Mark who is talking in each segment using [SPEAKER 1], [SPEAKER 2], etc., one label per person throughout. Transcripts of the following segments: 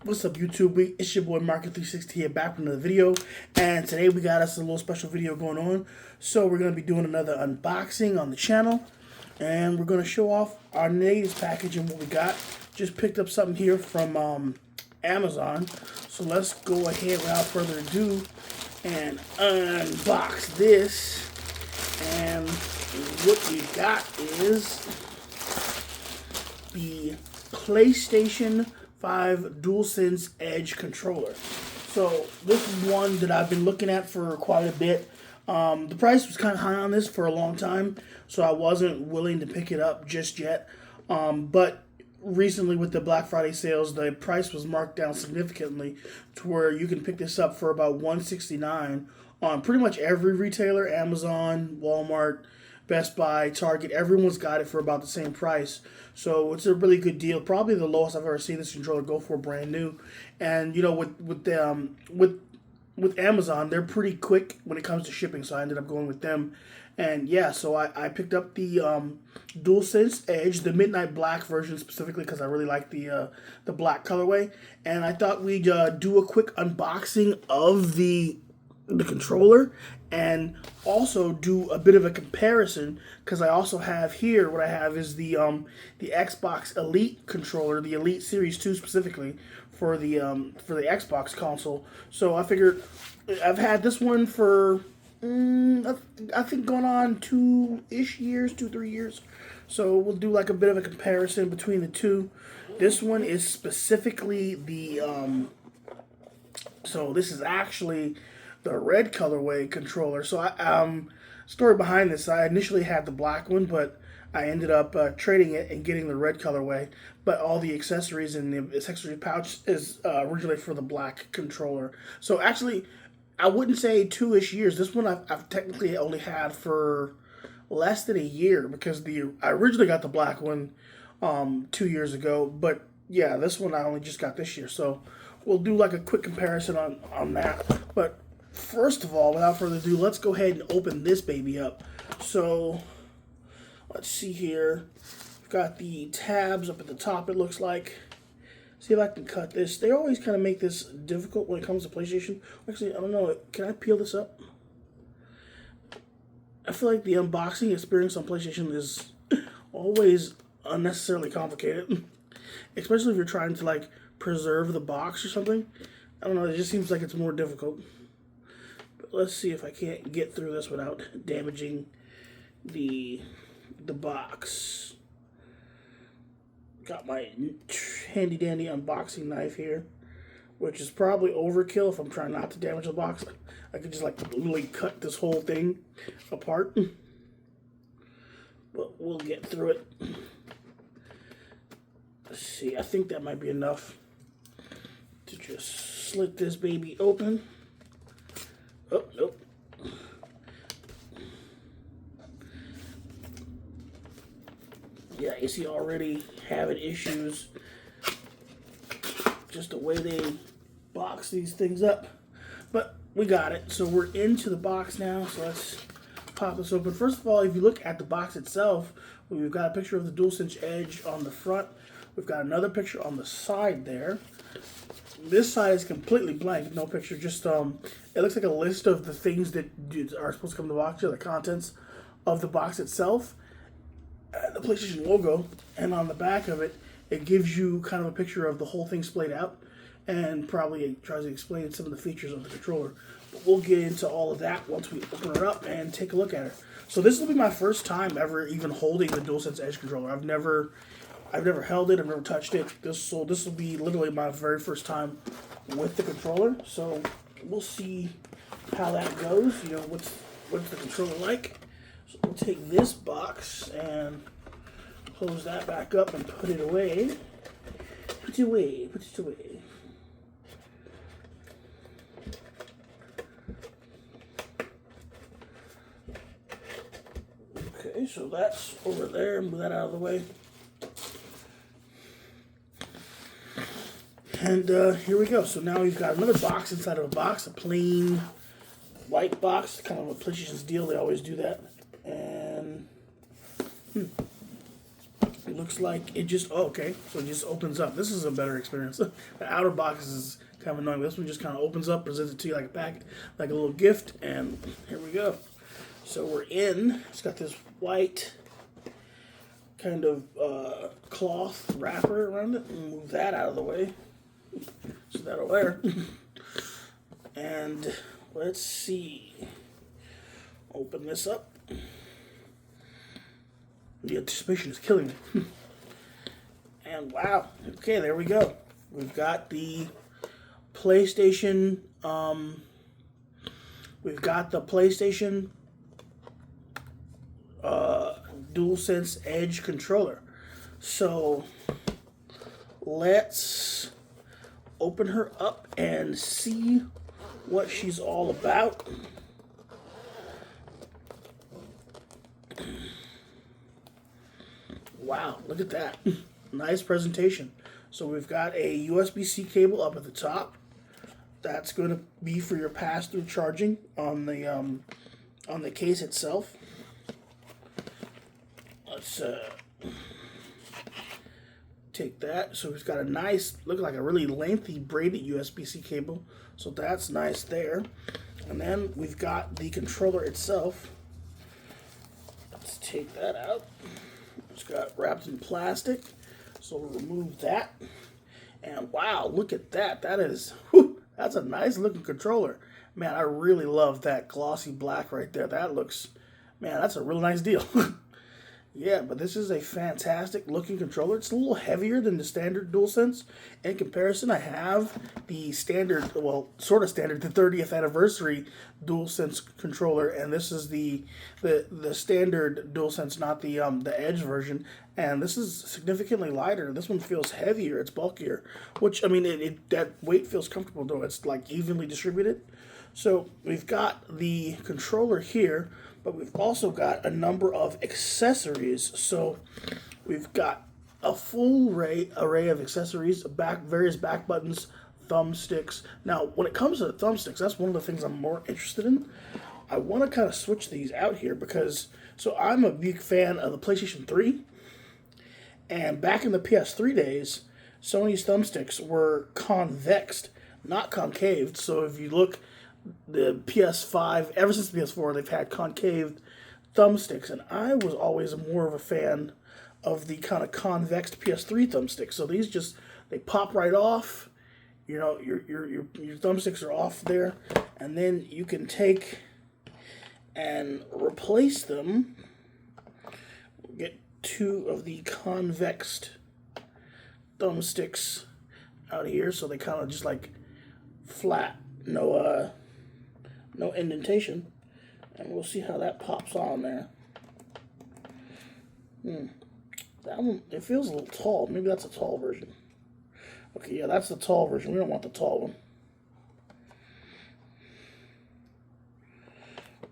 [SPEAKER 1] What's up, YouTube? It's your boy Market360 here, back with another video. And today we got us a little special video going on. So we're going to be doing another unboxing on the channel. And we're going to show off our latest package and what we got. Just picked up something here from Amazon. So let's go ahead without further ado and unbox this. And what we got is the PlayStation 5 Dualsense Edge controller. So this is one that I've been looking at for quite a bit. The price was kind of high on this for a long time, so I wasn't willing to pick it up just yet. But recently with the Black Friday sales, the price was marked down significantly to where you can pick this up for about $169 on pretty much every retailer: Amazon, Walmart, Best Buy, Target. Everyone's got it for about the same price. So it's a really good deal. Probably the lowest I've ever seen this controller go for brand new. And you know, with Amazon, they're pretty quick when it comes to shipping, so I ended up going with them. And yeah, so I picked up the DualSense Edge, the Midnight Black version specifically because I really like the black colorway. And I thought we'd do a quick unboxing of the controller and also do a bit of a comparison, because I also have here, what I have is the Xbox Elite controller, the Elite Series 2 specifically for the Xbox console. So I figured I've had this one for I think going on 2-3 years. So we'll do like a bit of a comparison between the two. This one is specifically the so this is actually the red colorway controller. So story behind this, I initially had the black one, but I ended up trading it and getting the red colorway. But all the accessories and the accessory pouch is originally for the black controller. So actually, I wouldn't say 2-ish years. This one I've technically only had for less than a year, because I originally got the black one 2 years ago. But yeah, this one I only just got this year. So we'll do like a quick comparison on that. But first of all, without further ado, let's go ahead and open this baby up. So let's see here. We've got the tabs up at the top, it looks like. See if I can cut this. They always kind of make this difficult when it comes to PlayStation. Actually, I don't know. Can I peel this up? I feel like the unboxing experience on PlayStation is always unnecessarily complicated. Especially if you're trying to like preserve the box or something. I don't know. It just seems like it's more difficult. Let's see if I can't get through this without damaging the box. Got my handy dandy unboxing knife here, which is probably overkill if I'm trying not to damage the box. I could just like literally cut this whole thing apart, but we'll get through it. Let's see, I think that might be enough to just slit this baby open. Oh, nope. Yeah, you see already having issues. Just the way they box these things up. But we got it. So we're into the box now. So let's pop this open. First of all, if you look at the box itself, we've got a picture of the DualSense Edge on the front. We've got another picture on the side there. This side is completely blank, no picture, just it looks like a list of the things that are supposed to come in the box, or the contents of the box itself, the PlayStation logo, and on the back of it, it gives you kind of a picture of the whole thing splayed out, and probably tries to explain some of the features of the controller. But we'll get into all of that once we open her up and take a look at her. So this will be my first time ever even holding the DualSense Edge controller. I've never held it. I've never touched it. This will be literally my very first time with the controller. So we'll see how that goes. You know, what's the controller like. So we'll take this box and close that back up and put it away. Put it away. Put it away. Okay, so that's over there. Move that out of the way. And here we go. So now we've got another box inside of a box, a plain white box, kind of a PlayStation's deal. They always do that. And it looks looks like it just, oh, okay, so it just opens up. This is a better experience. The outer box is kind of annoying. This one just kind of opens up, presents it to you like a pack, like a little gift, and here we go. So we're in. It's got this white kind of cloth wrapper around it. Move that out of the way. So that'll wear. And let's see. Open this up. The anticipation is killing me. And wow. Okay, there we go. We've got the PlayStation. We've got the PlayStation Dualsense Edge controller. So let's open her up and see what she's all about. Wow, look at that. Nice presentation. So we've got a USB-C cable up at the top. That's going to be for your pass-through charging on the case itself. Let's take that. So we've got a nice, look like a really lengthy braided USB-C cable. So that's nice there. And then we've got the controller itself. Let's take that out. It's got wrapped in plastic. So we'll remove that. And wow, look at that. That is, whew, that's a nice looking controller. Man, I really love that glossy black right there. That looks, man, that's a real nice deal. Yeah, but this is a fantastic looking controller. It's a little heavier than the standard DualSense. In comparison, I have the standard, well, sort of standard, the 30th anniversary DualSense controller, and this is the standard DualSense, not the Edge version. And this is significantly lighter. This one feels heavier. It's bulkier, which, I mean, that weight feels comfortable though. It's like evenly distributed. So we've got the controller here, but we've also got a number of accessories. So we've got a full array of accessories, various back buttons, thumbsticks. Now, when it comes to the thumbsticks, that's one of the things I'm more interested in. I want to kind of switch these out here because, so I'm a big fan of the PlayStation 3. And back in the PS3 days, Sony's thumbsticks were convexed, not concaved. So if you look, the PS5, ever since the PS4, they've had concaved thumbsticks, and I was always more of a fan of the kind of convexed PS3 thumbsticks. So these just, they pop right off. You know, your thumbsticks are off there, and then you can take and replace them. Get two of the convexed thumbsticks out here, so they kind of just like flat, no indentation, and we'll see how that pops on there. That one, it feels a little tall. Maybe that's a tall version. Okay, yeah, that's the tall version. We don't want the tall one.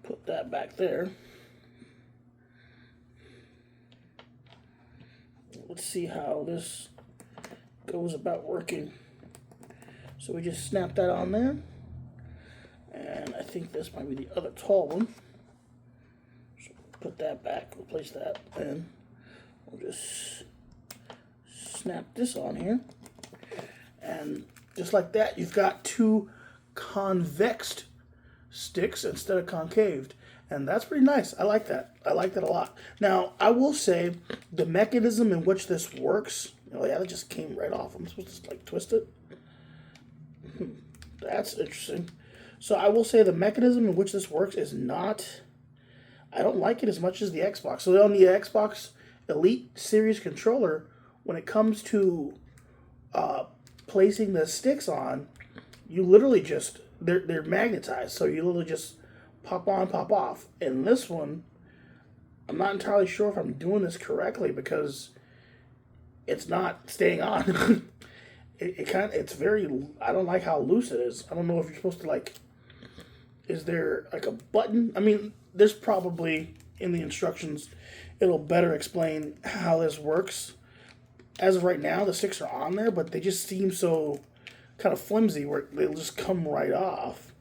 [SPEAKER 1] Put that back there. Let's see how this goes about working. So we just snap that on there. And I think this might be the other tall one. So put that back, replace that, and we'll just snap this on here. And just like that, you've got two convexed sticks instead of concaved. And that's pretty nice. I like that. I like that a lot. Now, I will say the mechanism in which this works, oh yeah, that just came right off. I'm supposed to like twist it. That's interesting. So I will say the mechanism in which this works is not, I don't like it as much as the Xbox. So on the Xbox Elite Series controller, when it comes to placing the sticks on, you literally just, they're magnetized. So you literally just pop on, pop off. In this one, I'm not entirely sure if I'm doing this correctly because it's not staying on. It's very, I don't like how loose it is. I don't know if you're supposed to like, is there like a button? I mean, there's probably in the instructions, it'll better explain how this works. As of right now, the sticks are on there, but they just seem so kind of flimsy where they'll just come right off.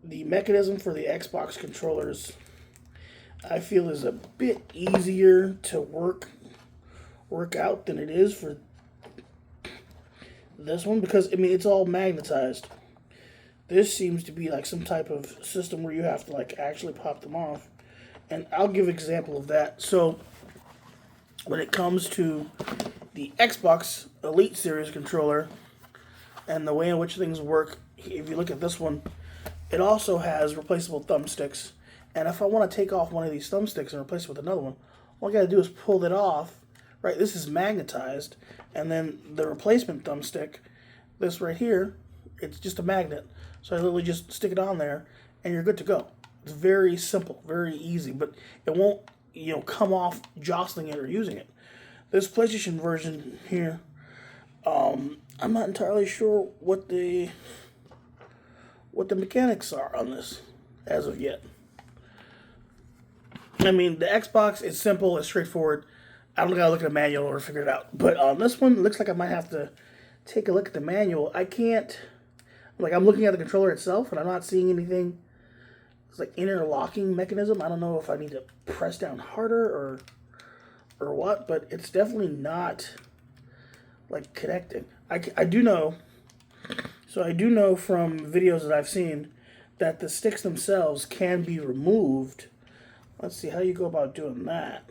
[SPEAKER 1] The mechanism for the Xbox controllers, I feel, is a bit easier to work work out than it is for this one, because I mean it's all magnetized. This seems to be like some type of system where you have to like actually pop them off. And I'll give an example of that. So when it comes to the Xbox Elite Series controller and the way in which things work, if you look at this one, it also has replaceable thumbsticks. And if I want to take off one of these thumbsticks and replace it with another one, all I got to do is pull it off. Right, this is magnetized, and then the replacement thumbstick, this right here, it's just a magnet. So I literally just stick it on there, and you're good to go. It's very simple, very easy, but it won't, come off jostling it or using it. This PlayStation version here, I'm not entirely sure what the mechanics are on this as of yet. I mean, the Xbox is simple, it's straightforward. I don't gotta look at the manual or figure it out. But on this one, it looks like I might have to take a look at the manual. I can't, I'm looking at the controller itself, and I'm not seeing anything. It's like interlocking mechanism. I don't know if I need to press down harder or what, but it's definitely not like connecting. I do know, so I do know from videos that I've seen that the sticks themselves can be removed. Let's see how you go about doing that.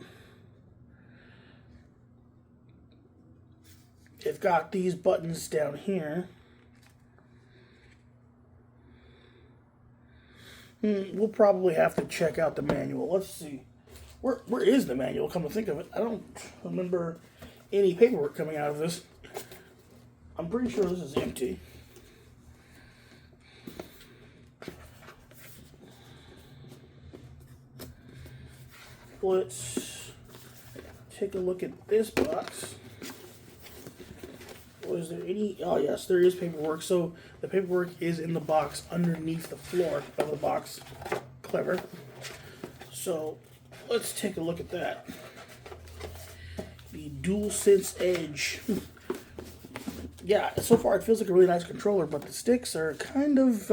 [SPEAKER 1] It's got these buttons down here. We'll probably have to check out the manual. Let's see. Where is the manual, come to think of it? I don't remember any paperwork coming out of this. I'm pretty sure this is empty. Let's take a look at this box. Was there any? Oh yes, there is paperwork. So the paperwork is in the box underneath the floor of the box. Clever. So let's take a look at that. The Dualsense Edge. Yeah, so far it feels like a really nice controller, but the sticks are kind of,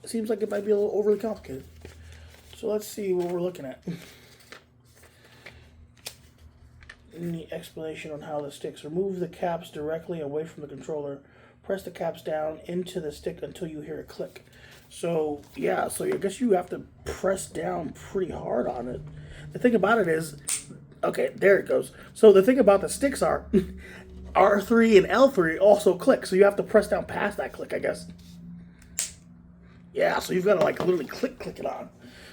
[SPEAKER 1] seems like it might be a little overly complicated. So let's see what we're looking at. Any explanation on how the sticks. Remove the caps directly away from the controller. Press the caps down into the stick until you hear a click. So, yeah, so I guess you have to press down pretty hard on it. The thing about it is, okay, there it goes. So the thing about the sticks are, R3 and L3 also click, so you have to press down past that click, I guess. Yeah, so you've got to like literally click it on.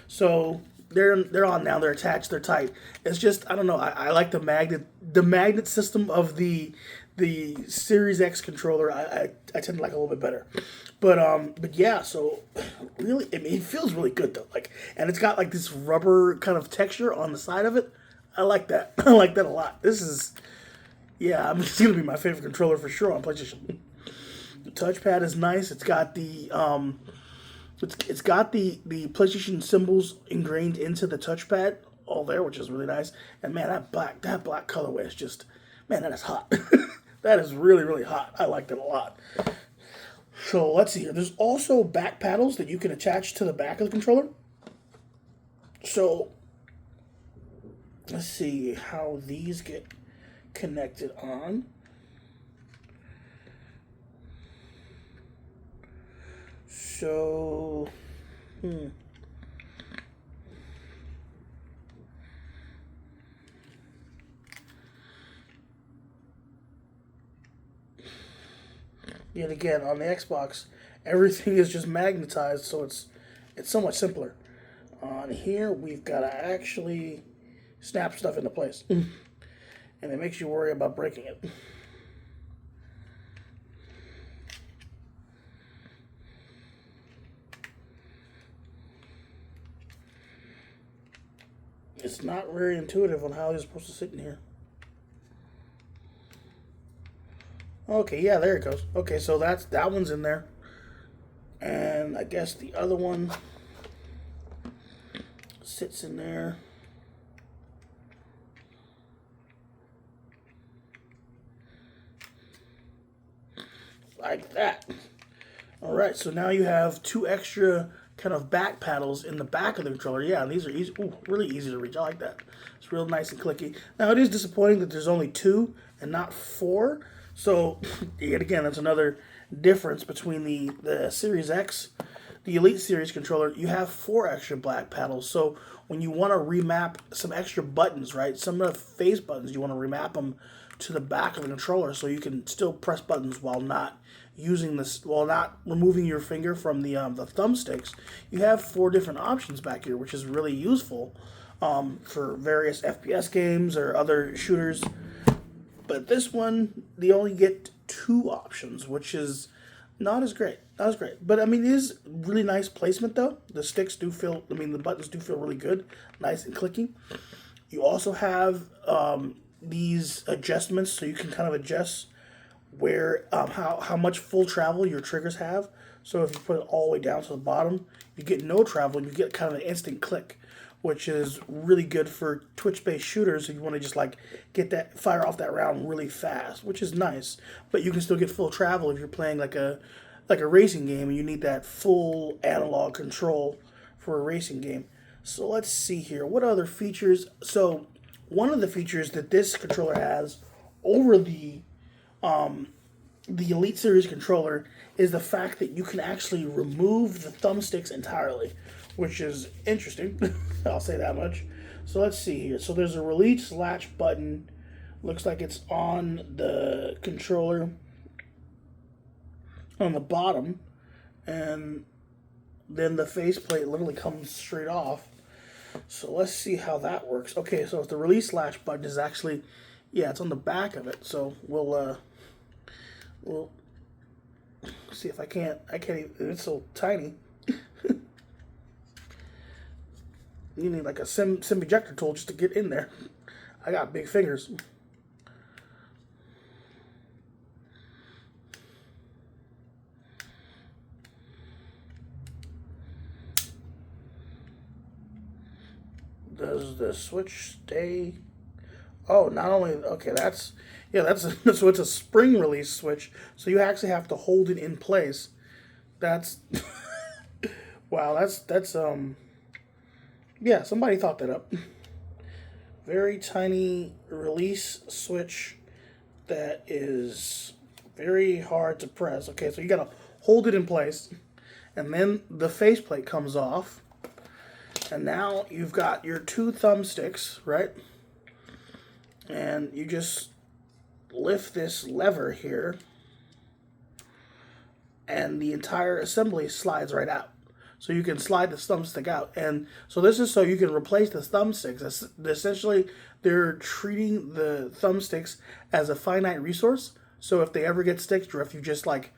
[SPEAKER 1] So they're on now. They're attached. They're tight. It's just I don't know. I like the magnet system of the Series X controller. I tend to like a little bit better. But yeah. So really, I mean, it feels really good though. Like, and it's got like this rubber kind of texture on the side of it. I like that. I like that a lot. This is, yeah, I mean, it's gonna be my favorite controller for sure on PlayStation. The touchpad is nice. It's got the It's got the PlayStation symbols ingrained into the touchpad all there, which is really nice. And man, that black colorway is just, man, that is hot. That is really, really hot. I like that a lot. So let's see here. There's also back paddles that you can attach to the back of the controller. So let's see how these get connected on. So, yet again, on the Xbox, everything is just magnetized, so it's so much simpler. On here, we've got to actually snap stuff into place, and it makes you worry about breaking it. It's not very intuitive on how it's supposed to sit in here. Okay, yeah, there it goes. Okay, so that one's in there. And I guess the other one sits in there. Like that. All right, so now you have two extra kind of back paddles in the back of the controller. Yeah, these are easy, really easy to reach. I like that. It's real nice and clicky. Now, it is disappointing that there's only 2 and not 4. So, yet again, that's another difference between the Series X, the Elite Series controller. You have 4 extra black paddles. So, when you want to remap some extra buttons, right, some of the face buttons, you want to remap them to the back of the controller so you can still press buttons while not removing your finger from the thumbsticks. You have 4 different options back here, which is really useful for various FPS games or other shooters. But this one, they only get 2 options, which is not as great. Not as great. But I mean, it is really nice placement though. The sticks do feel, the buttons do feel really good, nice and clicky. You also have these adjustments, so you can kind of adjust where how much full travel your triggers have. So if you put it all the way down to the bottom, you get no travel and you get kind of an instant click, which is really good for twitch-based shooters if you want to just like fire off that round really fast, which is nice. But you can still get full travel if you're playing like a racing game and you need that full analog control for a racing game. So let's see here. What other features? So one of the features that this controller has over the Elite Series controller is the fact that you can actually remove the thumbsticks entirely, which is interesting. I'll say that much. So let's see here. So there's a release latch button. Looks like it's on the controller on the bottom, and then the faceplate literally comes straight off. So let's see how that works. Okay, so if the release latch button is actually, yeah, it's on the back of it. So we'll see if I can't even, it's so tiny. You need like a sim ejector tool just to get in there. I got big fingers. Does the switch stay? Oh, not only, okay, so it's a spring release switch, so you actually have to hold it in place. That's wow, that's yeah, somebody thought that up. Very tiny release switch that is very hard to press. Okay, so you gotta hold it in place, and then the faceplate comes off, and now you've got your 2 thumbsticks, right? And you just lift this lever here, and the entire assembly slides right out. So you can slide the thumbstick out. And so this is so you can replace the thumbsticks. Essentially, they're treating the thumbsticks as a finite resource. So if they ever get stick drift, you just like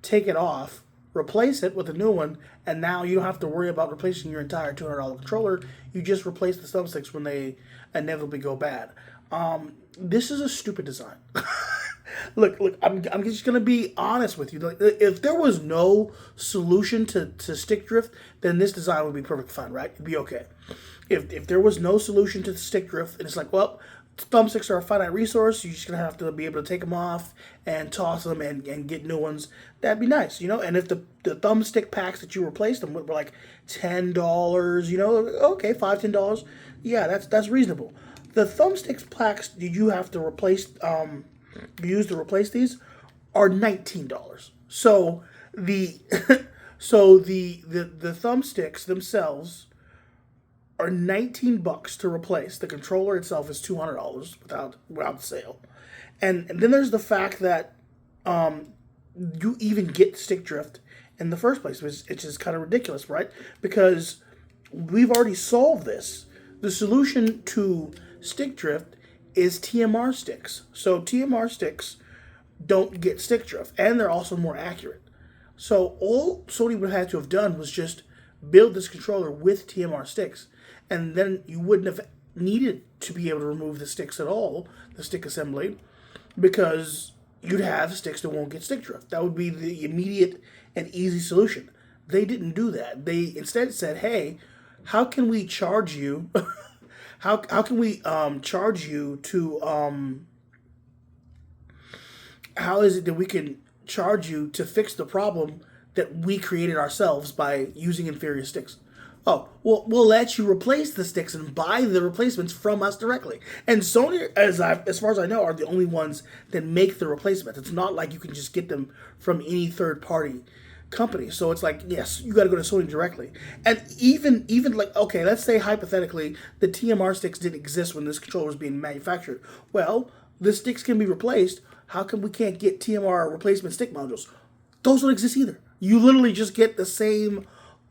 [SPEAKER 1] take it off, replace it with a new one, and now you don't have to worry about replacing your entire $200 controller. You just replace the thumbsticks when they inevitably go bad. This is a stupid design. Look, I'm just going to be honest with you. Like, if there was no solution to stick drift, then this design would be perfectly fine, right? It'd be okay. If there was no solution to the stick drift, and it's like, well, thumbsticks are a finite resource, you're just going to have to be able to take them off and toss them and get new ones, that'd be nice, you know? And if the thumbstick packs that you replaced them with were like $10, you know, okay, $5, $10, yeah, that's reasonable. The thumbsticks packs that you have to replace, use to replace these are $19. So the the thumbsticks themselves are $19 to replace. The controller itself is $200 without the sale, and then there's the fact that you even get stick drift in the first place, which is kind of ridiculous, right? Because we've already solved this. The solution to stick drift is TMR sticks. So TMR sticks don't get stick drift, and they're also more accurate. So all Sony would have to have done was just build this controller with TMR sticks, and then you wouldn't have needed to be able to remove the sticks at all, the stick assembly, because you'd have sticks that won't get stick drift. That would be the immediate and easy solution. They didn't do that. They instead said, hey, how can we charge you how can we charge you to how is it that we can charge you to fix the problem that we created ourselves by using inferior sticks? Oh, well, we'll let you replace the sticks and buy the replacements from us directly. And Sony, as far as I know, are the only ones that make the replacements. It's not like you can just get them from any third party company. So it's like, yes, you got to go to Sony directly. And even like, okay, let's say hypothetically the TMR sticks didn't exist when this controller was being manufactured. Well, the sticks can be replaced. How come we can't get TMR replacement stick modules? Those don't exist either. You literally just get the same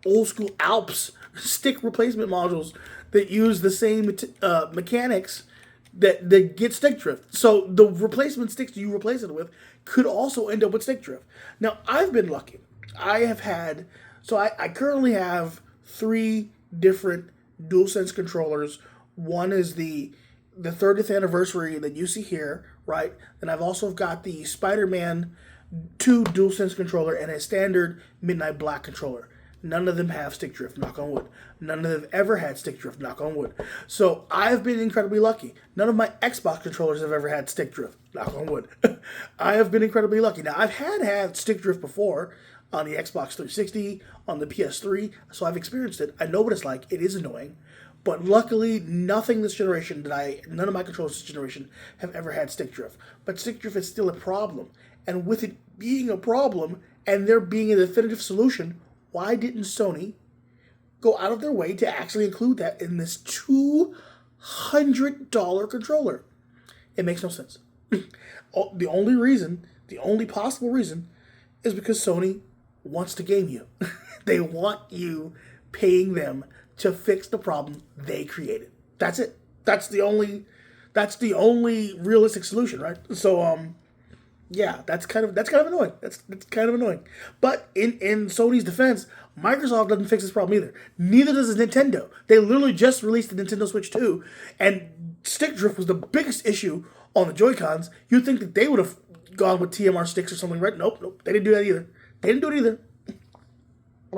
[SPEAKER 1] old school Alps stick replacement modules that use the same mechanics that get stick drift. So the replacement sticks you replace it with could also end up with stick drift. Now, I've been lucky. I currently have 3 different DualSense controllers. One is the 30th anniversary that you see here, right? And I've also got the Spider-Man 2 DualSense controller and a standard Midnight Black controller. None of them have stick drift, knock on wood. None of them have ever had stick drift, knock on wood. So I've been incredibly lucky. None of my Xbox controllers have ever had stick drift, knock on wood. I have been incredibly lucky. Now, I've had stick drift before on the Xbox 360, on the PS3, so I've experienced it. I know what it's like. It is annoying. But luckily, none of my controllers this generation have ever had stick drift. But stick drift is still a problem. And with it being a problem, and there being a definitive solution, why didn't Sony go out of their way to actually include that in this $200 controller? It makes no sense. The only possible reason is because Sony wants to game you. They want you paying them to fix the problem they created. That's it. That's the only realistic solution, right? So yeah, that's kind of annoying. That's kind of annoying. But in Sony's defense, Microsoft doesn't fix this problem either. Neither does Nintendo. They literally just released the Nintendo Switch 2, and stick drift was the biggest issue on the Joy-Cons. You'd think that they would have gone with TMR sticks or something, right? Nope. They didn't do that either. And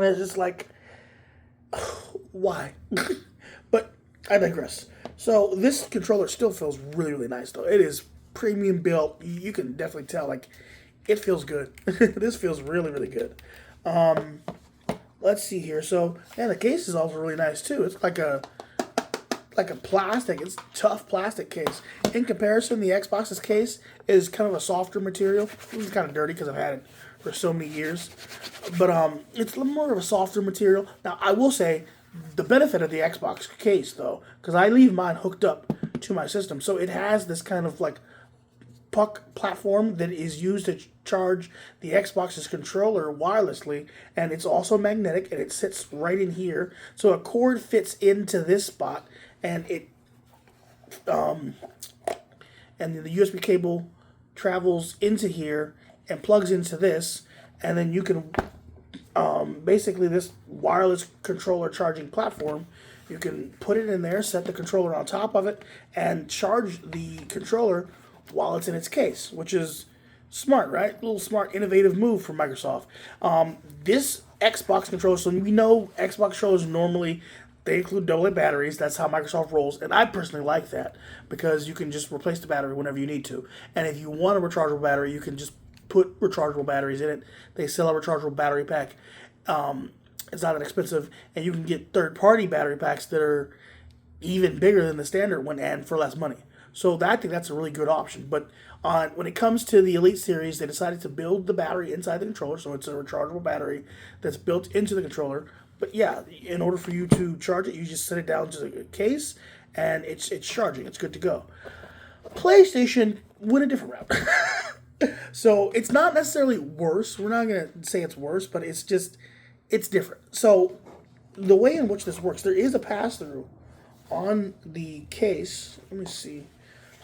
[SPEAKER 1] it's just like, why? But I digress. So this controller still feels really, really nice, though. It is premium built. You can definitely tell, like, it feels good. This feels really, really good. Let's see here. So, and the case is also really nice too. It's like a plastic. It's tough plastic case. In comparison, the Xbox's case is kind of a softer material. It's kind of dirty because I've had it for so many years. But it's a little more of a softer material. Now, I will say the benefit of the Xbox case, though, because I leave mine hooked up to my system, so it has this kind of like puck platform that is used to charge the Xbox's controller wirelessly, and it's also magnetic, and it sits right in here. So a cord fits into this spot, and it and the USB cable travels into here and plugs into this, and then you can basically this wireless controller charging platform, you can put it in there, set the controller on top of it, and charge the controller while it's in its case, which is smart, right? A little smart, innovative move from Microsoft. This Xbox controller, so we know Xbox controllers normally, they include AA batteries. That's how Microsoft rolls, and I personally like that because you can just replace the battery whenever you need to. And if you want a rechargeable battery, you can just put rechargeable batteries in it. They sell a rechargeable battery pack. It's not that expensive, and you can get third-party battery packs that are even bigger than the standard one and for less money. So I think that's a really good option. But when it comes to the Elite Series, they decided to build the battery inside the controller, so it's a rechargeable battery that's built into the controller. But yeah, in order for you to charge it, you just set it down to the case, and it's charging. It's good to go. PlayStation went a different route. So it's not necessarily worse. We're not going to say it's worse, but it's different. So the way in which this works, there is a pass-through on the case. Let me see.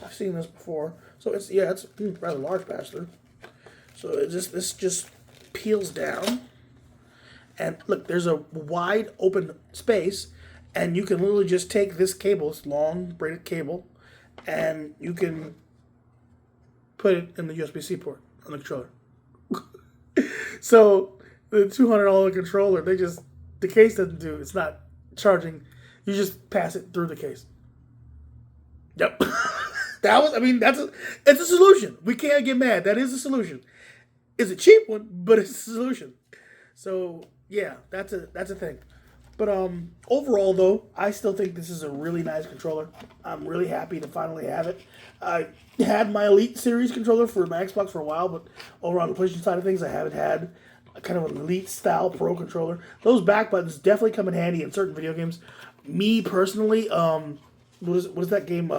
[SPEAKER 1] I've seen this before. So it's a rather large pass-through. So this just peels down. And look, there's a wide open space, and you can literally just take this cable, this long braided cable, and you can put it in the USB-C port on the controller. So the $200 controller, the case doesn't do, it's not charging. You just pass it through the case. Yep. It's a solution. We can't get mad. That is a solution. It's a cheap one, but it's a solution. So yeah, that's a thing. But overall, though, I still think this is a really nice controller. I'm really happy to finally have it. I had my Elite Series controller for my Xbox for a while, but over on the PlayStation side of things, I haven't had a kind of an Elite style Pro controller. Those back buttons definitely come in handy in certain video games. Me personally, what is that game?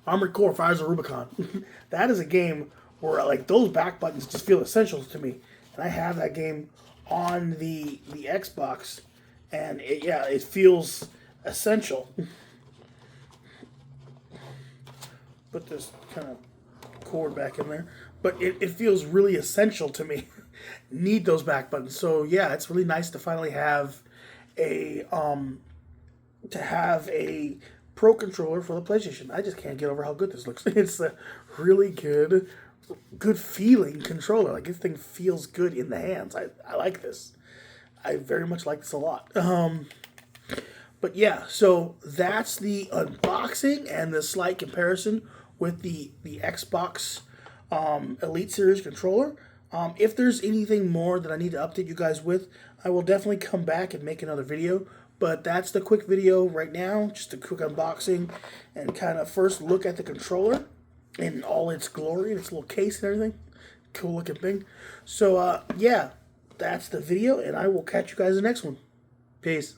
[SPEAKER 1] Armored Core: Fires of Rubicon. That is a game where like those back buttons just feel essential to me, and I have that game on the Xbox, and it feels essential. Put this kind of cord back in there, but it feels really essential to me. Need those back buttons. So yeah, it's really nice to finally have a Pro controller for the PlayStation. I just can't get over how good this looks. It's a really good feeling controller. Like, this thing feels good in the hands. I like this. I very much like this a lot. But yeah, so that's the unboxing and the slight comparison with the Xbox Elite Series controller. If there's anything more that I need to update you guys with, I will definitely come back and make another video. But that's the quick video right now, just a quick unboxing and kind of first look at the controller in all its glory, its little case and everything. Cool looking thing. So, yeah, that's the video, and I will catch you guys in the next one. Peace.